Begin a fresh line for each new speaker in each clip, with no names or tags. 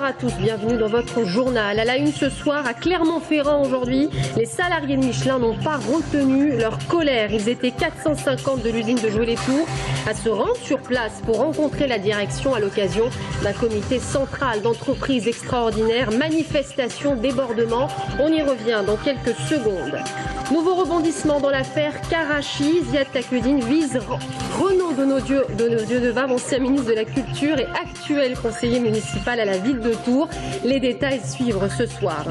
Bonsoir à tous, bienvenue dans votre journal. À la une ce soir, à Clermont-Ferrand aujourd'hui, les salariés de Michelin n'ont pas retenu leur colère. Ils étaient 450 de l'usine de Joué-les-Tours à se rendre sur place pour rencontrer la direction à l'occasion d'un comité central d'entreprise extraordinaire. Manifestation, débordement, on y revient dans quelques secondes. Nouveau rebondissement dans l'affaire Karachi. Ziad Taqiyouddin vise Renaud Donodieu-Devave, ancien ministre de la Culture et actuel conseiller municipal à la ville de Tours. Les détails suivent ce soir.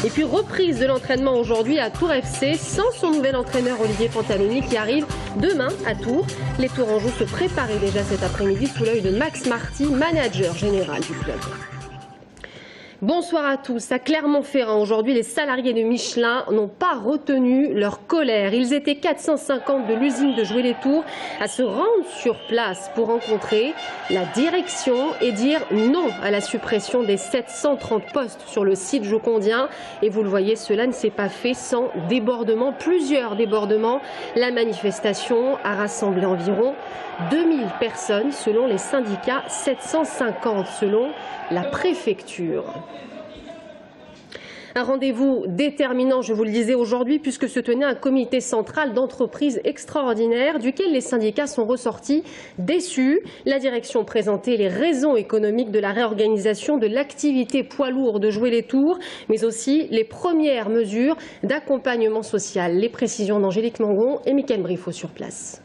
Et puis reprise de l'entraînement aujourd'hui à Tours FC sans son nouvel entraîneur Olivier Pantaloni qui arrive demain à Tours. Les Tourangeaux se préparaient déjà cet après-midi sous l'œil de Max Marty, manager général du club. Bonsoir à tous. À Clermont-Ferrand, aujourd'hui, les salariés de Michelin n'ont pas retenu leur colère. Ils étaient 450 de l'usine de Joué-les-Tours à se rendre sur place pour rencontrer la direction et dire non à la suppression des 730 postes sur le site jocondien. Et vous le voyez, cela ne s'est pas fait sans débordement, plusieurs débordements. La manifestation a rassemblé environ 2000 personnes selon les syndicats, 750 selon la préfecture. Un rendez-vous déterminant, je vous le disais aujourd'hui, puisque se tenait un comité central d'entreprise extraordinaire duquel les syndicats sont ressortis déçus. La direction présentait les raisons économiques de la réorganisation de l'activité poids lourd de Joué-les-Tours, mais aussi les premières mesures d'accompagnement social. Les précisions d'Angélique Mangon et Mickaël Briffaut sur place.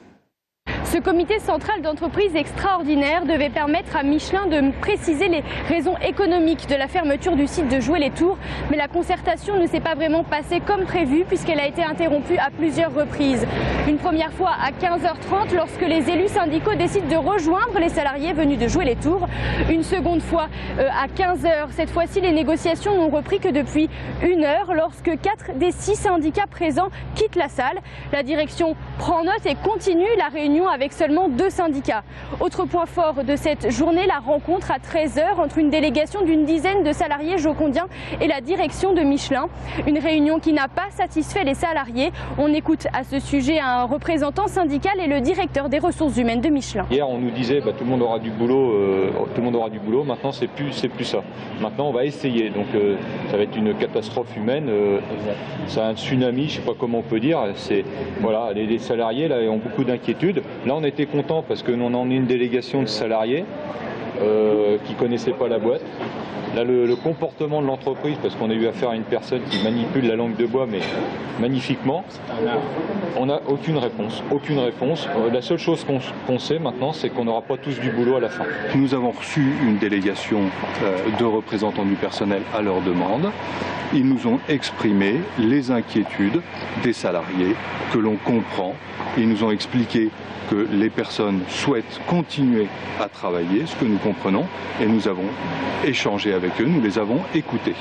Ce comité central d'entreprise extraordinaire devait permettre à Michelin de préciser les raisons économiques de la fermeture du site de Joué-les-Tours. Mais la concertation ne s'est pas vraiment passée comme prévu puisqu'elle a été interrompue à plusieurs reprises. Une première fois à 15h30 lorsque les élus syndicaux décident de rejoindre les salariés venus de Joué-les-Tours. Une seconde fois à 15h. Cette fois-ci, les négociations n'ont repris que depuis 1 heure lorsque 4 des 6 syndicats présents quittent la salle. La direction prend note et continue la réunion avec seulement 2 syndicats. Autre point fort de cette journée, la rencontre à 13h entre une délégation d'une dizaine de salariés jocondiens et la direction de Michelin. Une réunion qui n'a pas satisfait les salariés. On écoute à ce sujet un représentant syndical et le directeur des ressources humaines de Michelin. Hier, on nous disait tout le monde aura du boulot, Maintenant, c'est plus ça. Maintenant, on va essayer. Donc, ça va être une catastrophe humaine. C'est un tsunami, je ne sais pas comment on peut dire. Voilà, les salariés là ont beaucoup d'inquiétudes. Là, on était content parce que nous on en est une délégation de salariés qui ne connaissaient pas la boîte. Là, le comportement de l'entreprise, parce qu'on a eu affaire à une personne qui manipule la langue de bois, mais magnifiquement, on n'a aucune réponse. La seule chose qu'on sait maintenant, c'est qu'on n'aura pas tous du boulot à la fin.
Nous avons reçu une délégation de représentants du personnel à leur demande. Ils nous ont exprimé les inquiétudes des salariés que l'on comprend. Ils nous ont expliqué que les personnes souhaitent continuer à travailler, ce que nous comprenons, et nous avons échangé avec eux, nous les avons écoutés.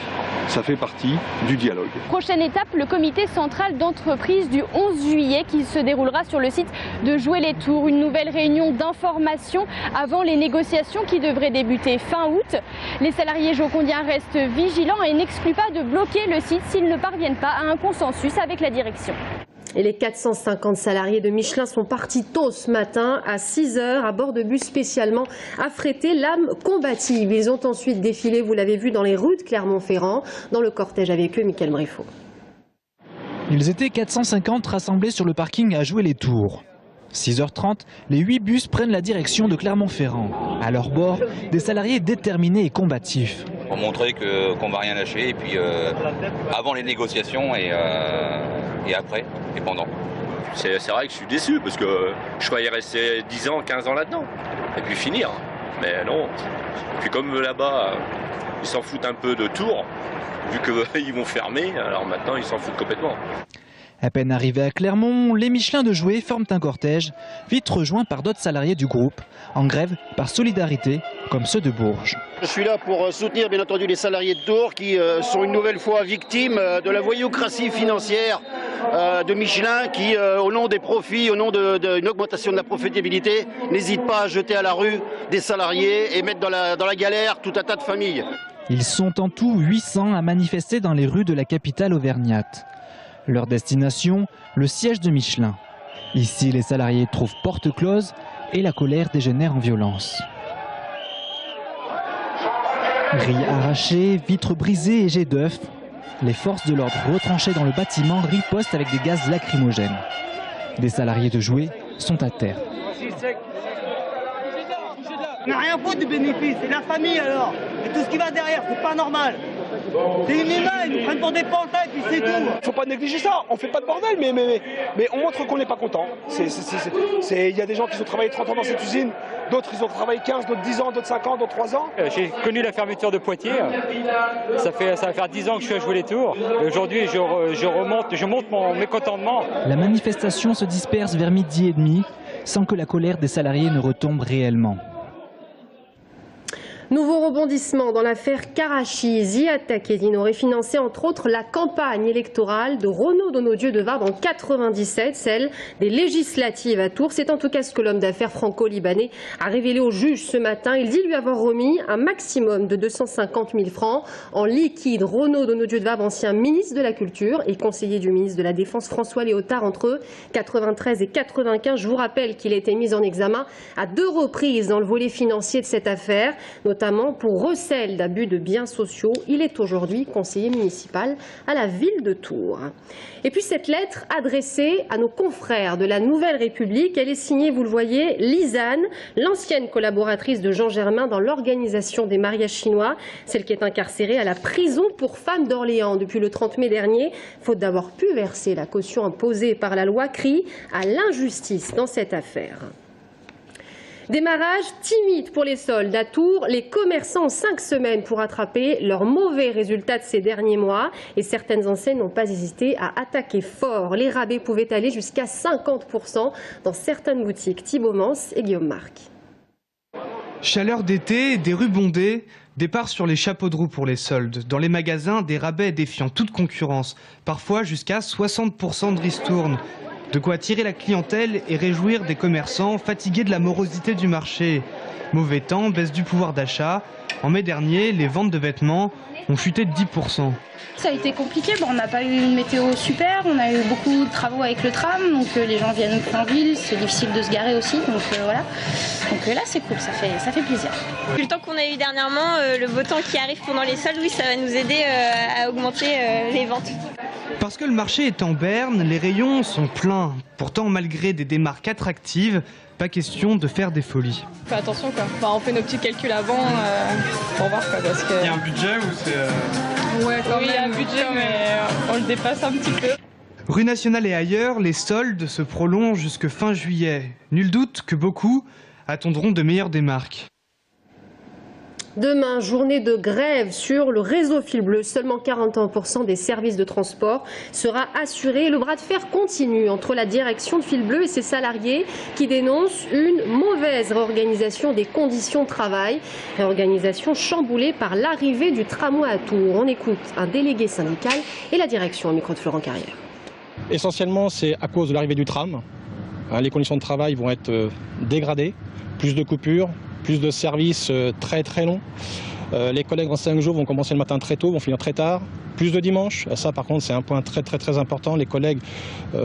Ça fait partie du dialogue. Prochaine étape, le comité central d'entreprise du 11 juillet qui se déroulera sur le site de Joué-les-Tours. Une nouvelle réunion d'information avant les négociations qui devraient débuter fin août. Les salariés jocondiens restent vigilants et n'excluent pas de bloquer le site s'ils ne parviennent pas à un consensus avec la direction.
Et les 450 salariés de Michelin sont partis tôt ce matin à 6h à bord de bus spécialement affrétés l'âme combative. Ils ont ensuite défilé, vous l'avez vu, dans les rues de Clermont-Ferrand. Dans le cortège avec eux, Mickaël Briffaut.
Ils étaient 450 rassemblés sur le parking à Joué-les-Tours. 6h30, les 8 bus prennent la direction de Clermont-Ferrand. À leur bord, des salariés déterminés et combatifs.
Pour montrer qu'on ne va rien lâcher, et puis avant les négociations et après et pendant. C'est vrai que je suis déçu parce que je croyais rester 10 ans, 15 ans là-dedans et puis finir. Mais non. Et puis comme là-bas, ils s'en foutent un peu de Tours, vu qu'ils vont fermer, alors maintenant ils s'en foutent complètement.
À peine arrivés à Clermont, les Michelin de Joué forment un cortège, vite rejoint par d'autres salariés du groupe, en grève par solidarité, comme ceux de Bourges.
Je suis là pour soutenir bien entendu les salariés de Tours qui sont une nouvelle fois victimes de la voyoucratie financière de Michelin qui, au nom des profits, au nom d'une augmentation de la profitabilité, n'hésite pas à jeter à la rue des salariés et mettre dans la galère tout un tas de familles.
Ils sont en tout 800 à manifester dans les rues de la capitale auvergnate. Leur destination, le siège de Michelin. Ici, les salariés trouvent porte close et la colère dégénère en violence. Grilles arrachées, vitres brisées et jets d'œufs. Les forces de l'ordre retranchées dans le bâtiment ripostent avec des gaz lacrymogènes. Des salariés de jouets sont à terre.
On n'a rien foutu du bénéfice, c'est la famille alors. Et tout ce qui va derrière, c'est pas normal. C'est inhumain, ils nous prennent pour des pantins et puis c'est tout.
Faut pas négliger ça, on fait pas de bordel, mais on montre qu'on n'est pas content. Il y a des gens qui ont travaillé 30 ans dans cette usine, d'autres ils ont travaillé 15, d'autres 10 ans, d'autres 5 ans, d'autres 3 ans.
J'ai connu la fermeture de Poitiers, ça va faire 10 ans que je suis à jouer les tours. Et aujourd'hui je monte mon mécontentement.
La manifestation se disperse vers 12h30 sans que la colère des salariés ne retombe réellement.
Nouveau rebondissement dans l'affaire Karachi. Ziatek Eddine aurait financé entre autres la campagne électorale de Renaud Donodieu de Varbes en 97, celle des législatives à Tours. C'est en tout cas ce que l'homme d'affaires franco-libanais a révélé au juge ce matin. Il dit lui avoir remis un maximum de 250 000 francs en liquide. Renaud Donodieu de Varbes, ancien ministre de la Culture et conseiller du ministre de la Défense François Léotard entre 93 et 95. Je vous rappelle qu'il a été mis en examen à 2 reprises dans le volet financier de cette affaire, notamment pour recel d'abus de biens sociaux. Il est aujourd'hui conseiller municipal à la ville de Tours. Et puis cette lettre adressée à nos confrères de la Nouvelle République, elle est signée, vous le voyez, Lisanne, l'ancienne collaboratrice de Jean Germain dans l'organisation des mariages chinois, celle qui est incarcérée à la prison pour femmes d'Orléans depuis le 30 mai dernier, faute d'avoir pu verser la caution imposée par la loi, crie à l'injustice dans cette affaire. Démarrage timide pour les soldes à Tours. Les commerçants ont 5 semaines pour rattraper leurs mauvais résultats de ces derniers mois. Et certaines enseignes n'ont pas hésité à attaquer fort. Les rabais pouvaient aller jusqu'à 50% dans certaines boutiques. Thibaut Mans et Guillaume Marc.
Chaleur d'été, des rues bondées, départ sur les chapeaux de roue pour les soldes. Dans les magasins, des rabais défiant toute concurrence. Parfois jusqu'à 60% de ristournes. De quoi attirer la clientèle et réjouir des commerçants fatigués de la morosité du marché. Mauvais temps, baisse du pouvoir d'achat. En mai dernier, les ventes de vêtements ont chuté de 10%.
Ça a été compliqué, on n'a pas eu une météo super, on a eu beaucoup de travaux avec le tram, donc les gens viennent plus en ville, c'est difficile de se garer aussi, donc voilà. Donc là c'est cool, ça fait plaisir.
Vu le temps qu'on a eu dernièrement, le beau temps qui arrive pendant les soldes, oui, ça va nous aider à augmenter les ventes.
Parce que le marché est en berne, les rayons sont pleins. Pourtant, malgré des démarques attractives, pas question de faire des folies.
On fait attention quoi. Enfin, on fait nos petits calculs avant pour voir quoi. Parce que...
Il y a un budget ou c'est...
Ouais, quand même. Il y a un budget, mais on le dépasse un petit peu.
Rue Nationale et ailleurs, les soldes se prolongent jusque fin juillet. Nul doute que beaucoup attendront de meilleures démarques.
Demain, journée de grève sur le réseau Fil Bleu. Seulement 41% des services de transport sera assuré. Le bras de fer continue entre la direction de Fil Bleu et ses salariés qui dénoncent une mauvaise réorganisation des conditions de travail. Réorganisation chamboulée par l'arrivée du tramway à Tours. On écoute un délégué syndical et la direction au micro de Florent Carrière.
Essentiellement, c'est à cause de l'arrivée du tram. Les conditions de travail vont être dégradées, plus de coupures, plus de services très longs. Les collègues en 5 jours vont commencer le matin très tôt, vont finir très tard. Plus de dimanche, ça par contre c'est un point très important. Les collègues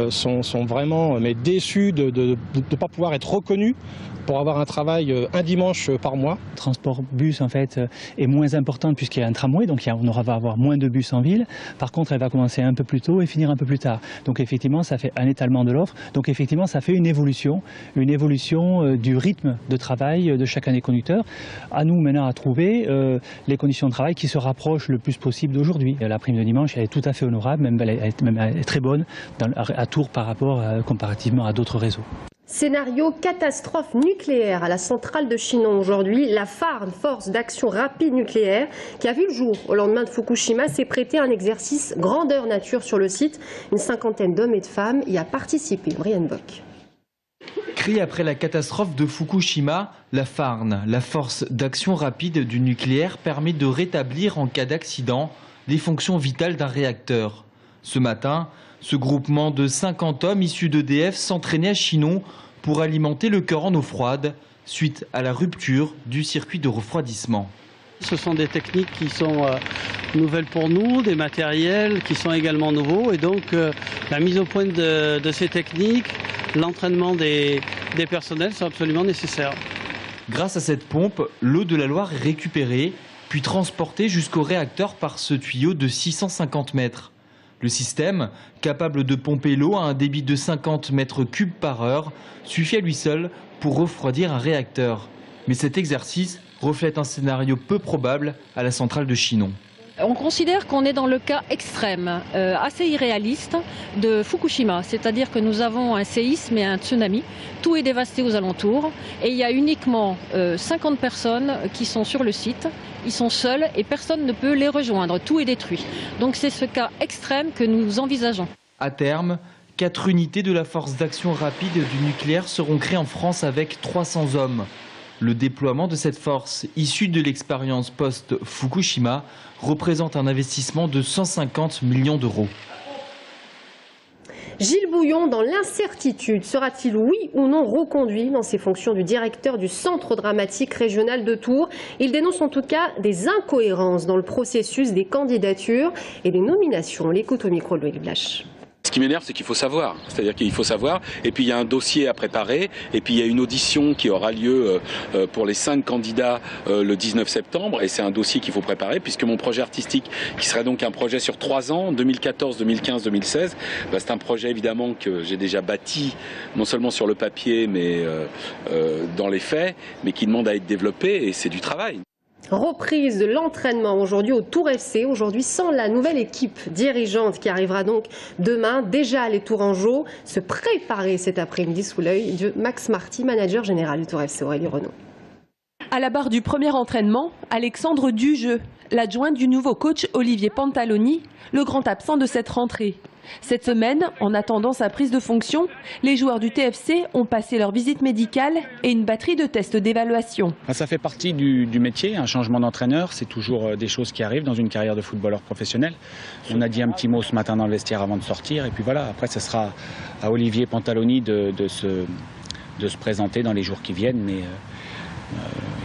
sont vraiment déçus de ne pas pouvoir être reconnus pour avoir un travail un dimanche par mois.
Le transport bus en fait est moins important puisqu'il y a un tramway, donc on va avoir moins de bus en ville. Par contre, elle va commencer un peu plus tôt et finir un peu plus tard. Donc effectivement, ça fait un étalement de l'offre. Donc effectivement, ça fait une évolution du rythme de travail de chacun des conducteurs. À nous maintenant à trouver les conditions de travail qui se rapprochent le plus possible d'aujourd'hui. La prime de dimanche, elle est tout à fait honorable, elle est très bonne à Tours par rapport comparativement à d'autres réseaux.
Scénario catastrophe nucléaire à la centrale de Chinon aujourd'hui. La FARN, Force d'action rapide nucléaire, qui a vu le jour au lendemain de Fukushima, s'est prêté à un exercice grandeur nature sur le site. Une 50aine d'hommes et de femmes y a participé. Brian Bock.
Créée après la catastrophe de Fukushima, la FARN, la Force d'action rapide du nucléaire, permet de rétablir en cas d'accident les fonctions vitales d'un réacteur. Ce matin, ce groupement de 50 hommes issus d'EDF s'entraînait à Chinon pour alimenter le cœur en eau froide suite à la rupture du circuit de refroidissement.
Ce sont des techniques qui sont nouvelles pour nous, des matériels qui sont également nouveaux et donc la mise au point de ces techniques, l'entraînement des personnels sont absolument nécessaires.
Grâce à cette pompe, l'eau de la Loire est récupérée puis transportée jusqu'au réacteur par ce tuyau de 650 mètres. Le système, capable de pomper l'eau à un débit de 50 mètres cubes par heure, suffit à lui seul pour refroidir un réacteur. Mais cet exercice reflète un scénario peu probable à la centrale de Chinon.
On considère qu'on est dans le cas extrême, assez irréaliste de Fukushima, c'est-à-dire que nous avons un séisme et un tsunami, tout est dévasté aux alentours et il y a uniquement 50 personnes qui sont sur le site, ils sont seuls et personne ne peut les rejoindre, tout est détruit. Donc c'est ce cas extrême que nous envisageons.
À terme, 4 unités de la force d'action rapide du nucléaire seront créées en France avec 300 hommes. Le déploiement de cette force, issue de l'expérience post-Fukushima, représente un investissement de 150 millions d'euros.
Gilles Bouillon, dans l'incertitude, sera-t-il oui ou non reconduit dans ses fonctions du directeur du Centre dramatique régional de Tours? Il dénonce en tout cas des incohérences dans le processus des candidatures et des nominations. On l'écoute au micro de Loïc Blache.
Ce qui m'énerve, c'est qu'il faut savoir. C'est-à-dire qu'il faut savoir, et puis il y a un dossier à préparer, et puis il y a une audition qui aura lieu pour les 5 candidats le 19 septembre, et c'est un dossier qu'il faut préparer, puisque mon projet artistique, qui serait donc un projet sur 3 ans, 2014, 2015, 2016, c'est un projet évidemment que j'ai déjà bâti, non seulement sur le papier, mais dans les faits, mais qui demande à être développé, et c'est du travail.
Reprise de l'entraînement aujourd'hui au Tours FC, aujourd'hui sans la nouvelle équipe dirigeante qui arrivera donc demain. Déjà les Tourangeaux se préparer cet après-midi sous l'œil de Max Marty, manager général du Tours FC, Aurélie Renaud.
À la barre du premier entraînement, Alexandre Dujeu, l'adjoint du nouveau coach Olivier Pantaloni, le grand absent de cette rentrée. Cette semaine, en attendant sa prise de fonction, les joueurs du TFC ont passé leur visite médicale et une batterie de tests d'évaluation.
Ça fait partie du métier, un changement d'entraîneur, c'est toujours des choses qui arrivent dans une carrière de footballeur professionnel. On a dit un petit mot ce matin dans le vestiaire avant de sortir, et puis voilà, après ce sera à Olivier Pantaloni de se présenter dans les jours qui viennent, mais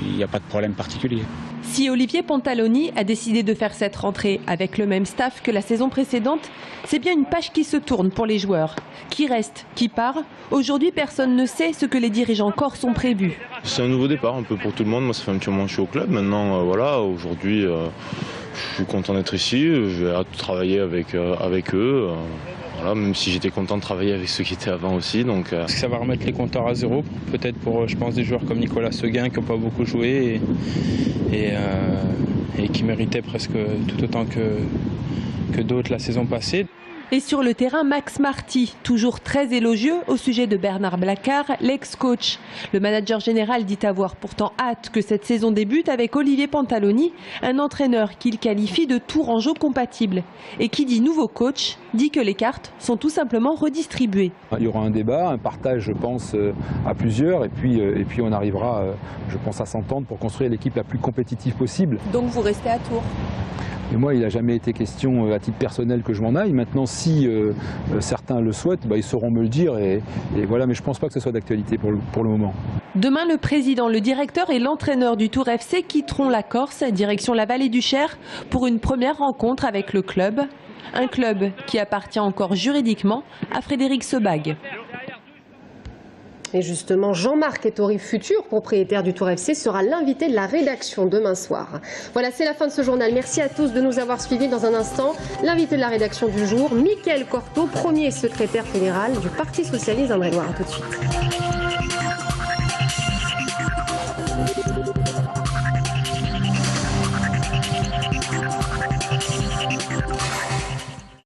il n'y a pas de problème particulier.
Si Olivier Pantaloni a décidé de faire cette rentrée avec le même staff que la saison précédente, c'est bien une page qui se tourne pour les joueurs. Qui reste, qui part. Aujourd'hui, personne ne sait ce que les dirigeants corse ont prévu.
C'est un nouveau départ un peu pour tout le monde. Moi, ça fait un petit moment que je suis au club. Maintenant, voilà, aujourd'hui, je suis content d'être ici. Je vais travailler avec eux. Voilà, même si j'étais content de travailler avec ceux qui étaient avant aussi. Donc,
ça va remettre les compteurs à zéro, peut-être pour, je pense, des joueurs comme Nicolas Seguin qui n'ont pas beaucoup joué et qui méritaient presque tout autant que d'autres la saison passée.
Et sur le terrain, Max Marty, toujours très élogieux au sujet de Bernard Blacard, l'ex-coach. Le manager général dit avoir pourtant hâte que cette saison débute avec Olivier Pantaloni, un entraîneur qu'il qualifie de tourangeau compatible. Et qui dit nouveau coach, dit que les cartes sont tout simplement redistribuées.
Il y aura un débat, un partage, je pense, à plusieurs, et puis on arrivera, je pense, à s'entendre pour construire l'équipe la plus compétitive possible.
Donc vous restez à Tours?
Et moi, il n'a jamais été question à titre personnel que je m'en aille. Maintenant, si certains le souhaitent, ils sauront me le dire. Et voilà, mais je ne pense pas que ce soit d'actualité pour le moment.
Demain, le président, le directeur et l'entraîneur du Tours FC quitteront la Corse, direction la vallée du Cher, pour une première rencontre avec le club. Un club qui appartient encore juridiquement à Frédéric Sebag.
Et justement, Jean-Marc Ettori, futur propriétaire du Tours FC, sera l'invité de la rédaction demain soir. Voilà, c'est la fin de ce journal. Merci à tous de nous avoir suivis. Dans un instant, l'invité de la rédaction du jour, Mickaël Cortot, premier secrétaire fédéral du Parti socialiste d'Indre-et-Loire. À tout de suite.